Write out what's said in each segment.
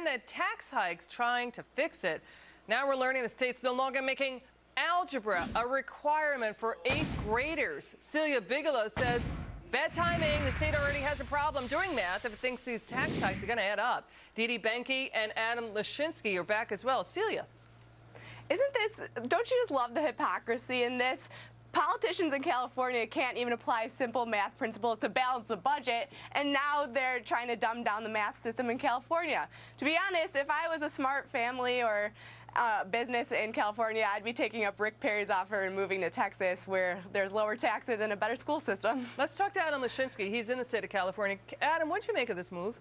had tax hikes trying to fix it. Now we're learning the state's no longer making algebra a requirement for 8th graders. Celia Bigelow says, bad timing. The state already has a problem doing math if it thinks these tax hikes are going to add up. Benkie and Adam Lashinsky are back as well. Celia. Don't you just love the hypocrisy in this? Politicians in California can't even apply simple math principles to balance the budget, and now they're trying to dumb down the math system in California. To be honest, if I was a smart family or business in California, I'd be taking up Rick Perry's offer and moving to Texas, where there's lower taxes and a better school system. Let's talk to Adam Lashinsky. He's in the state of California. Adam, what did you make of this move?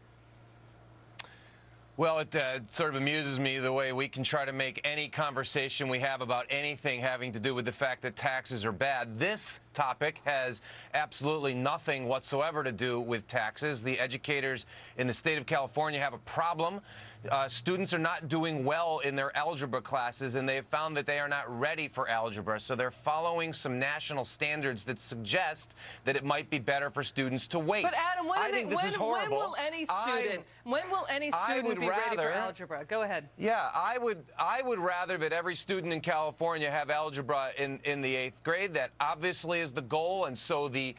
Well, it sort of amuses me the way we can try to make any conversation we have about anything having to do with the fact that taxes are bad. This topic has absolutely nothing whatsoever to do with taxes. The educators in the state of California have a problem. Students are not doing well in their algebra classes, and they have found that they are not ready for algebra. So they're following some national standards that suggest that it might be better for students to wait. But Adam, when will any student be ready for algebra? Go ahead. Yeah, I would rather that every student in California have algebra in the 8th grade. That obviously is the goal, and so the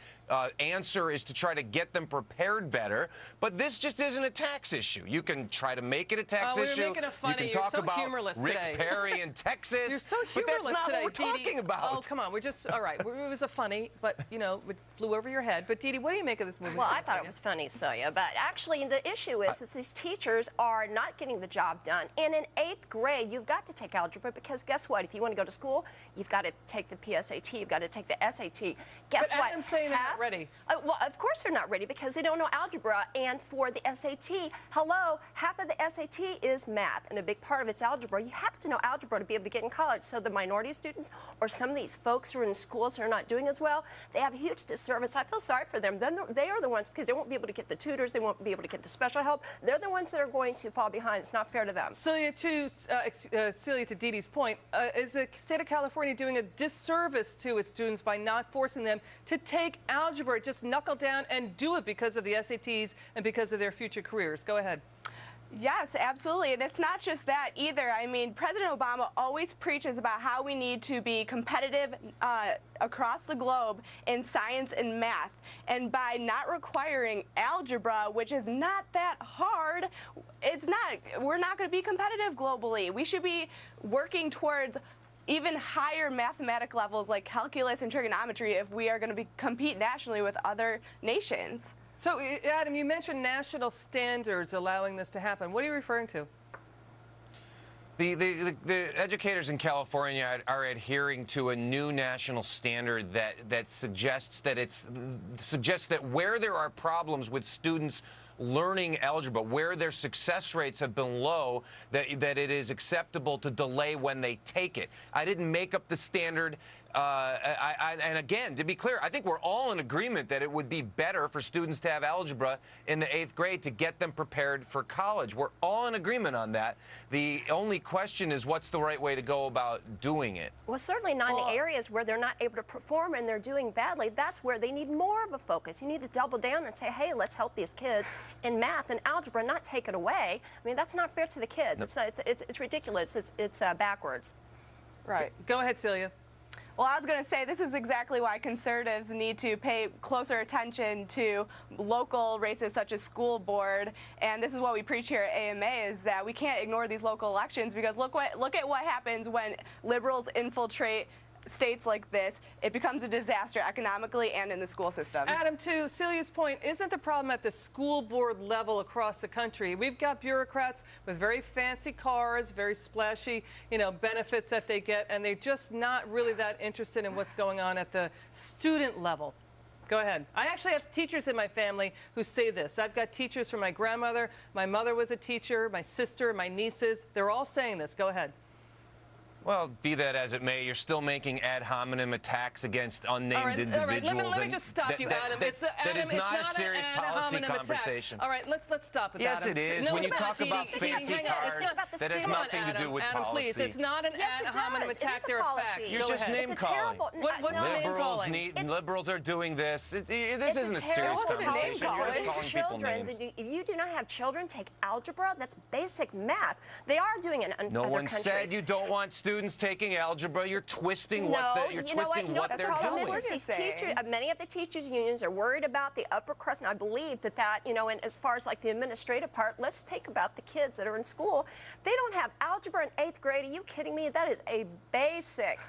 answer is to try to get them prepared better. But this just isn't a tax issue. You can try to make it a tax issue. Making it funny. You can talk about humorless Rick today. Perry in Texas. You're so humorless but that's not today, what we're talking about. Oh, come on. We're just, all right. It was a funny, but, you know, it flew over your head. But, what do you make of this movie? Well, I thought it was funny, Celia. But actually, the issue is that these teachers are not getting the job done. And in 8th grade, you've got to take algebra because guess what? If you want to go to school, you've got to take the PSAT. You've got to take the SAT. Guess what? Adam's saying they're not ready. Well, of course they're not ready because they don't know algebra. And for the SAT, hello, half of the SAT is math, and a big part of it's algebra. You have to know algebra to be able to get in college. So the minority students or some of these folks who are in schools who are not doing as well, they have a huge disservice. I feel sorry for them. Then they are the ones, because they won't be able to get the tutors, they won't be able to get the special help. They're the ones that are going to fall behind. It's not fair to them. Celia, to Didi's point, is the state of California doing a disservice to its students by not forcing them to take algebra, just knuckle down and do it because of the SATs and because of their future careers? Go ahead. Yes, absolutely. And it's not just that either. I mean, President Obama always preaches about how we need to be competitive across the globe in science and math. And by not requiring algebra, which is not that hard, we're not going to be competitive globally. We should be working towards even higher mathematic levels like calculus and trigonometry if we are going to compete nationally with other nations. So, Adam, you mentioned national standards allowing this to happen. What are you referring to? The educators in California are adhering to a new national standard that suggests that where there are problems with students learning algebra, where their success rates have been low, that it is acceptable to delay when they take it. I didn't make up the standard. And again, to be clear, I think we're all in agreement that it would be better for students to have algebra in the 8th grade to get them prepared for college. We're all in agreement on that. The only question is what's the right way to go about doing it? Well, certainly not in the areas where they're not able to perform and they're doing badly. That's where they need more of a focus. You need to double down and say, hey, let's help these kids in math and algebra, not take it away. I mean, that's not fair to the kids. Nope. It's ridiculous. It's backwards. Right. Go ahead, Celia. Well, I was going to say this is exactly why conservatives need to pay closer attention to local races such as school board, and this is what we preach here at AMA, is that we can't ignore these local elections, because look at what happens when liberals infiltrate states like this. It becomes a disaster economically and in the school system. Adam, to Celia's point, isn't the problem at the school board level across the country? We've got bureaucrats with very fancy cars, very splashy, benefits that they get, and they're just not really that interested in what's going on at the student level. Go ahead. I actually have teachers in my family who say this. I've got teachers from my grandmother. My mother was a teacher, my sister, my nieces. They're all saying this. Go ahead. Well, be that as it may, you're still making ad hominem attacks against unnamed individuals. All right, let me just stop you, Adam. That is not a serious policy conversation. All right, let's stop with yes, Adam. it is. No, when you it's talk not, about Dee Dee. fancy cars, that has nothing to do with Adam, policy. please, it's not an Yes, ad it hominem does. It attack. is a There are policy. facts. You're Go just ahead. name It's a calling. terrible. Liberals are doing this. This It's isn't a serious terrible conversation. policy. You're just calling people Children, names. if you do not have children take algebra, that's basic math. They are doing it in No other one countries. said you don't want students taking algebra. You're twisting what thwisting you know what what the they're problem doing. is these teachers, many of the teachers unions are worried about the upper crust, and I believe that and as far as like the administrative part, let's think about the kids that are in school. They don't have algebra in 8th grade. Are you kidding me? That is a basic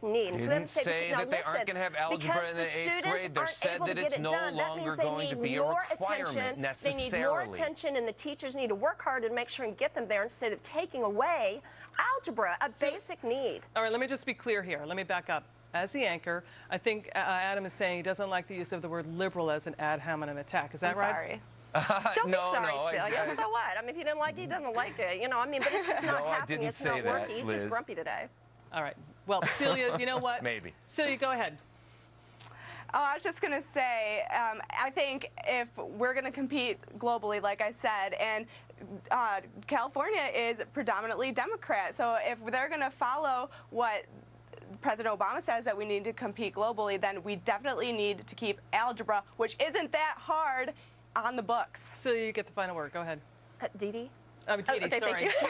need. Didn't say that they aren't going to have algebra in the 8th grade. They said that it's no longer going to be a requirement necessarily. They need more attention, and the teachers need to work hard to make sure and get them there instead of taking away algebra, a basic need. All right, let me just be clear here. Let me back up. As the anchor, I think Adam is saying he doesn't like the use of the word liberal as an ad hominem attack. Is that right? Sorry. Don't be sorry, Celia. So what? I mean, if he didn't like it, he doesn't like it. But it's just not happening. It's not working. He's just grumpy today. All right. Well, Celia, you know what? Maybe. Celia, go ahead. Oh, I was just going to say, I think if we're going to compete globally, like I said, and California is predominantly Democrat, so if they're going to follow what President Obama says that we need to compete globally, then we definitely need to keep algebra, which isn't that hard, on the books. Celia, you get the final word. Go ahead. Dee Dee? Dee Dee, okay, sorry. thank you.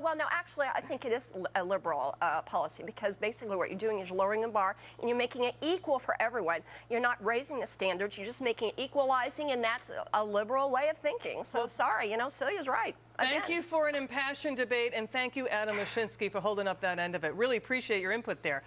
Well, no, actually, I think it is a liberal policy because basically what you're doing is lowering the bar and you're making it equal for everyone. You're not raising the standards. You're just making it equalizing, and that's a liberal way of thinking. So sorry, Celia's right. Thank you for an impassioned debate, and thank you, Adam Lashinsky, for holding up that end of it. Really appreciate your input there.